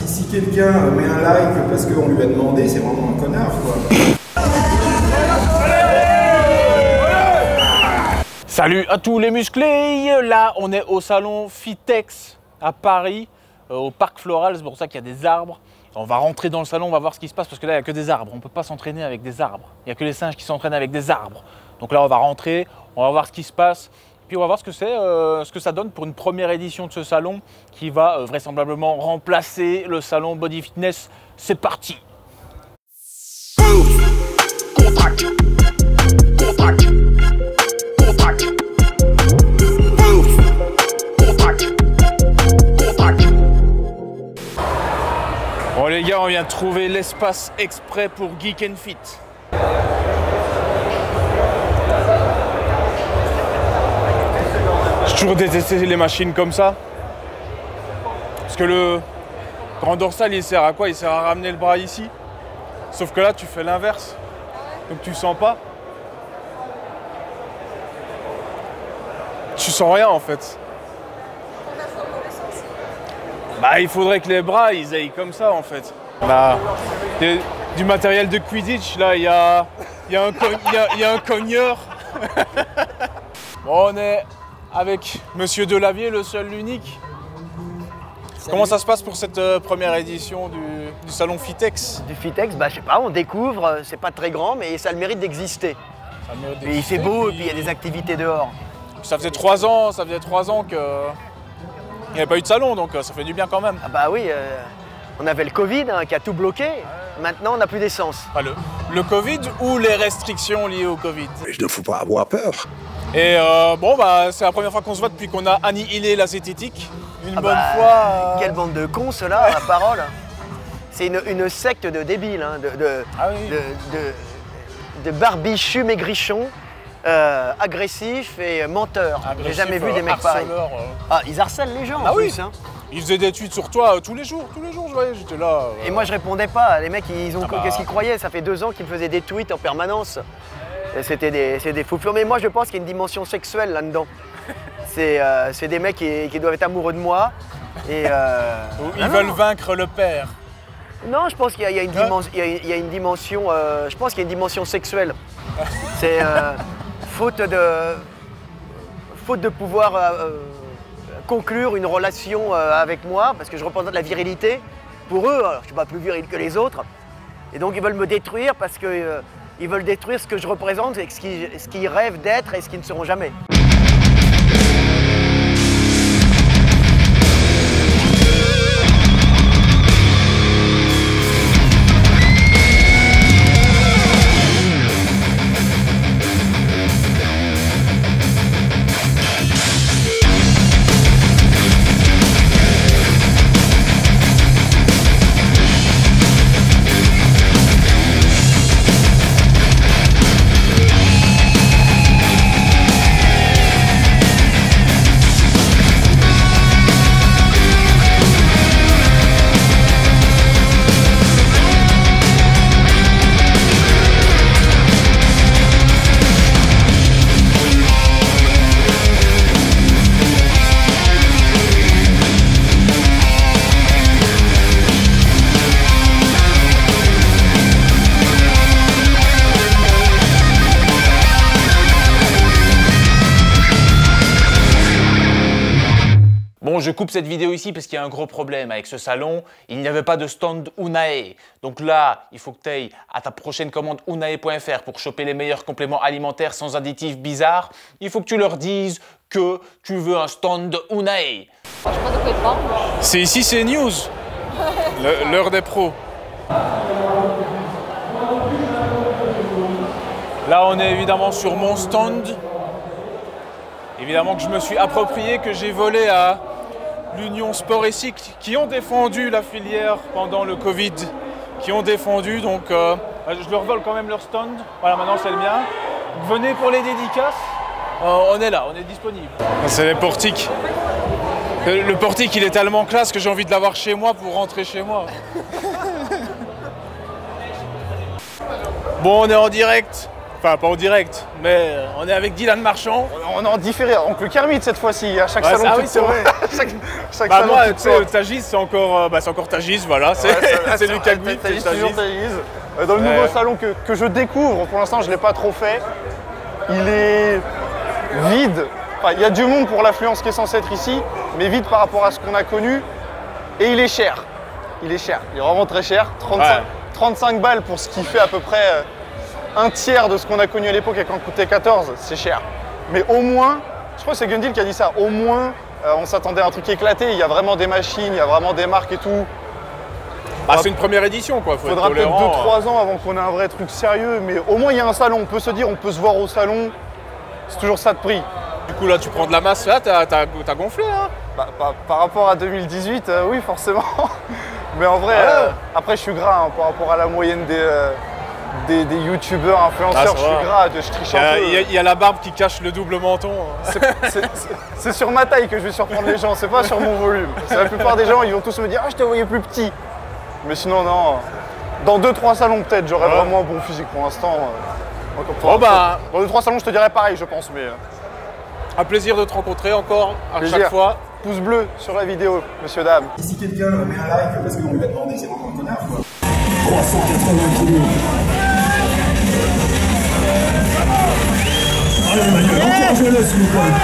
si quelqu'un met un like parce qu'on lui a demandé, c'est vraiment un connard, quoi. Salut à tous les musclés. Là, on est au salon Fitex à Paris, au Parc Floral. C'est pour ça qu'il y a des arbres. On va rentrer dans le salon, on va voir ce qui se passe parce que là, il n'y a que des arbres. On ne peut pas s'entraîner avec des arbres. Il n'y a que les singes qui s'entraînent avec des arbres. Donc là, on va rentrer, on va voir ce qui se passe. Puis on va voir ce que c'est, ce que ça donne pour une première édition de ce salon qui va vraisemblablement remplacer le salon Body Fitness. C'est parti. Contact. Contact. Contact. Contact. Contact. Bon les gars, on vient de trouver l'espace exprès pour Geek and Fit. J'ai toujours détesté les machines comme ça. Parce que le grand dorsal, il sert à quoi? Il sert à ramener le bras ici. Sauf que là, tu fais l'inverse. Donc tu sens pas. Tu sens rien en fait. Bah, il faudrait que les bras, ils aillent comme ça en fait. Bah, du matériel de Quidditch, là, il y a un cogneur. Bon, on est avec Monsieur Delavier, le seul, l'unique. Comment ça se passe pour cette première édition du salon Fitex? Du Fitex, bah je sais pas, on découvre, c'est pas très grand, mais ça a le mérite d'exister. Puis il fait beau, et puis il y a des activités dehors. Ça faisait 3 ans qu'il n'y avait pas eu de salon, donc ça fait du bien quand même. Ah bah oui, on avait le Covid hein, qui a tout bloqué, maintenant on n'a plus d'essence. Ah, le Covid ou les restrictions liées au Covid? Il ne faut pas avoir peur. Et bon, bah, c'est la première fois qu'on se voit depuis qu'on a annihilé la zététique. Une bonne fois. Quelle bande de cons ceux-là, la parole. C'est une secte de débiles, hein, de barbichus maigrichons, agressifs et menteurs. J'ai jamais vu des mecs pareils. Ah, ils harcèlent les gens en plus. Hein. Ils faisaient des tweets sur toi tous les jours, je voyais, j'étais là. Et moi je répondais pas, les mecs qu'est-ce qu'ils croyaient? Ça fait 2 ans qu'ils me faisaient des tweets en permanence. C'est des fous furieux, mais moi je pense qu'il y a une dimension sexuelle là-dedans. C'est des mecs qui doivent être amoureux de moi. Et ils veulent vaincre le père. Non, je pense qu'il y a une dimension, je pense qu'il y a une dimension sexuelle. C'est faute de pouvoir conclure une relation avec moi, parce que je représente la virilité. Pour eux, alors, je ne suis pas plus viril que les autres. Et donc ils veulent me détruire parce que ils veulent détruire ce que je représente, ce qu'ils rêvent d'être et ce qu'ils ne seront jamais. Bon, je coupe cette vidéo ici parce qu'il y a un gros problème avec ce salon. Il n'y avait pas de stand Unae. Donc là, il faut que tu ailles à ta prochaine commande unae.fr pour choper les meilleurs compléments alimentaires sans additifs bizarres. Il faut que tu leur dises que tu veux un stand Unae. Je sais pas de quoi il parle. C'est ici, c'est news. L'heure des pros. Là, on est évidemment sur mon stand. Évidemment que je me suis approprié, que j'ai volé à l'Union Sport et Cycle, qui ont défendu la filière pendant le Covid, qui ont défendu, donc je leur vole quand même leur stand. Voilà, maintenant c'est le mien. Venez pour les dédicaces. On est là, on est disponible. C'est les portiques. Le portique, il est tellement classe que j'ai envie de l'avoir chez moi pour rentrer chez moi. Bon, on est en direct Enfin, pas en direct, mais on est avec Dylan Marchand. On est en différé, oncle Kermit cette fois-ci, à chaque salon. Ah tu oui, te c'est vrai. chaque Bah salon, moi, tu tu te sais, portes. Tagis, c'est encore Tagis, voilà. C'est du Cagui, c'est Tagis, Tagis. toujours Tagis. Dans le nouveau salon que je découvre, pour l'instant je ne l'ai pas trop fait, il est vide. Enfin, il y a du monde pour l'affluence qui est censée être ici, mais vide par rapport à ce qu'on a connu. Et il est cher. Il est cher. Il est vraiment très cher. 35 balles pour ce qui fait à peu près un tiers de ce qu'on a connu à l'époque et quand coûtait 14, c'est cher. Mais au moins, je crois que c'est Gundil qui a dit ça, au moins on s'attendait à un truc éclaté. Il y a vraiment des machines, il y a vraiment des marques et tout. Bah, c'est une première édition, quoi. Il faudra peut-être 2-3 ans avant qu'on ait un vrai truc sérieux, mais au moins il y a un salon. On peut se dire, on peut se voir au salon. C'est toujours ça de prix. Du coup, là, tu prends de la masse, là, t'as gonflé, hein. Bah, par rapport à 2018, oui, forcément. Mais en vrai, après, je suis gras hein, par rapport à la moyenne des youtubeurs, influenceurs. Je suis gras, je triche un peu. Il y a la barbe qui cache le double menton. C'est sur ma taille que je vais surprendre les gens, c'est pas sur mon volume. La plupart des gens, ils vont tous me dire « Ah, je te voyais plus petit ». Mais sinon, non. Dans 2-3 salons, peut-être, j'aurai vraiment un bon physique pour l'instant. Bon, bah, dans 2-3 salons, je te dirais pareil, je pense. Mais un plaisir de te rencontrer encore à chaque fois. Pouce bleu sur la vidéo, monsieur, dame. Et si quelqu'un met un like parce qu'on lui a demandé, c'est vraiment un connard, quoi. 380 kilos. Allez, Manuel, encouragez-le, s'il vous plaît.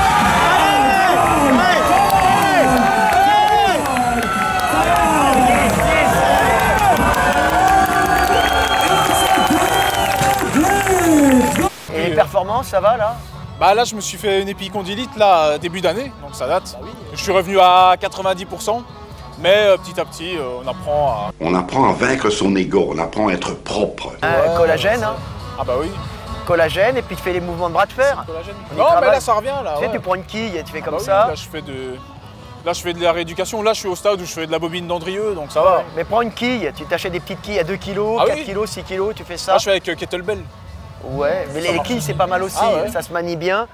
Et les performances, ça va là? Bah là, je me suis fait une épicondylite là début d'année, donc ça date. Bah oui. Je suis revenu à 90%, mais petit à petit, on apprend à... On apprend à vaincre son ego, on apprend à être propre. Collagène, hein? Ah bah oui. Collagène, et puis tu fais les mouvements de bras de fer. Collagène. On y Non, mais travaille. là, ça revient là. Tu sais, Ouais. tu prends une quille et tu fais Ah comme bah oui, ça. là, je fais de la rééducation. Là, je suis au stade où je fais de la bobine d'Andrieux, donc ça va. Mais prends une quille, tu t'achètes des petites quilles à 2 kg, Ah 4 oui. kg, 6 kg, tu fais ça. Là, je fais avec kettlebell. Ouais, mais les quilles c'est pas mal aussi, Ah ouais. ça se manie bien.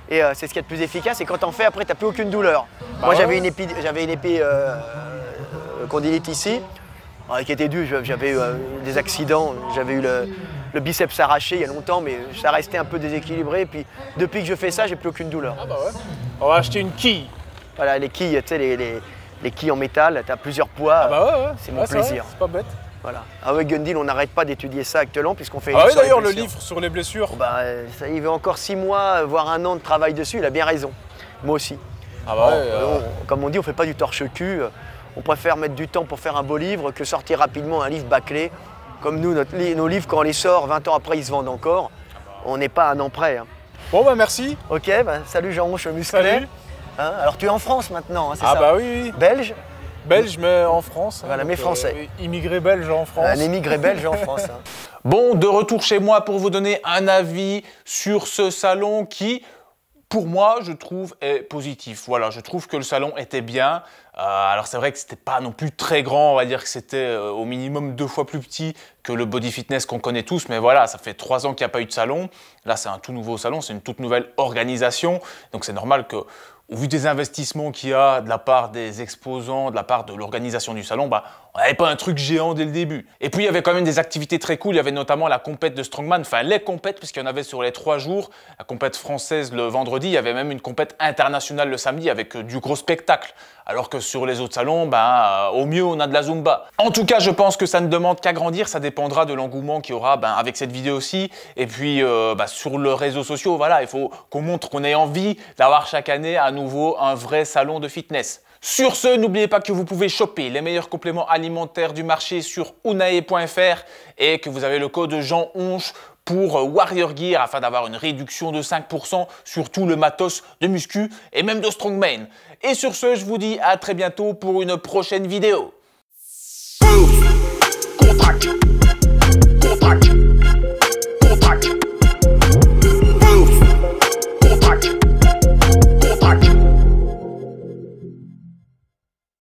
Et c'est ce qui est le plus efficace, et quand t'en fais après t'as plus aucune douleur. Bah Moi ouais. j'avais une épée condylite ici, qui était due, j'avais eu des accidents, j'avais eu le biceps arraché il y a longtemps, mais ça restait un peu déséquilibré. Et puis depuis que je fais ça, j'ai plus aucune douleur. Ah bah ouais. On va acheter une quille. Voilà, les quilles, tu sais, les quilles en métal, t'as plusieurs poids. Ah bah ouais. C'est mon Ouais, plaisir. C'est pas bête. Voilà. Avec Gundil, on n'arrête pas d'étudier ça actuellement puisqu'on fait. Ah oui, sur les d'ailleurs, le blessures. livre sur les blessures. Bah, ça, il veut encore 6 mois, voire 1 an de travail dessus, il a bien raison. Moi aussi. Ah bah ouais. Comme on dit, on fait pas du torche-cul. On préfère mettre du temps pour faire un beau livre que sortir rapidement un livre bâclé. Comme nous, nos livres, quand on les sort, 20 ans après, ils se vendent encore. On n'est pas à un an près. Hein. Bon bah merci. Ok, bah, salut Jean-Rouche musclé. Salut. Hein, alors tu es en France maintenant, hein, c'est Ah ça? bah oui. Belge? Belge, mais en France. Voilà, donc, mais français. Immigré belge en France. Un émigré belge en France. Hein. Bon, de retour chez moi pour vous donner un avis sur ce salon qui, pour moi, je trouve est positif. Voilà, je trouve que le salon était bien. Alors c'est vrai que c'était pas non plus très grand, on va dire que c'était au minimum 2 fois plus petit que le body fitness qu'on connaît tous, mais voilà, ça fait 3 ans qu'il n'y a pas eu de salon. Là, c'est un tout nouveau salon, c'est une toute nouvelle organisation, donc c'est normal que, au vu des investissements qu'il y a de la part des exposants, de la part de l'organisation du salon, bah, on n'avait pas un truc géant dès le début. Et puis il y avait quand même des activités très cool, il y avait notamment la compète de Strongman, enfin les compètes, puisqu'il y en avait sur les 3 jours, la compète française le vendredi, il y avait même une compète internationale le samedi avec du gros spectacle. Alors que sur les autres salons, ben, au mieux, on a de la Zumba. En tout cas, je pense que ça ne demande qu'à grandir. Ça dépendra de l'engouement qu'il y aura avec cette vidéo aussi. Et puis, sur les réseaux sociaux, voilà, il faut qu'on montre qu'on ait envie d'avoir chaque année à nouveau un vrai salon de fitness. Sur ce, n'oubliez pas que vous pouvez choper les meilleurs compléments alimentaires du marché sur unae.fr et que vous avez le code JeanHonche pour Warrior Gear afin d'avoir une réduction de 5% sur tout le matos de muscu et même de strongman. Et sur ce, je vous dis à très bientôt pour une prochaine vidéo. Contact. Contact. Contact.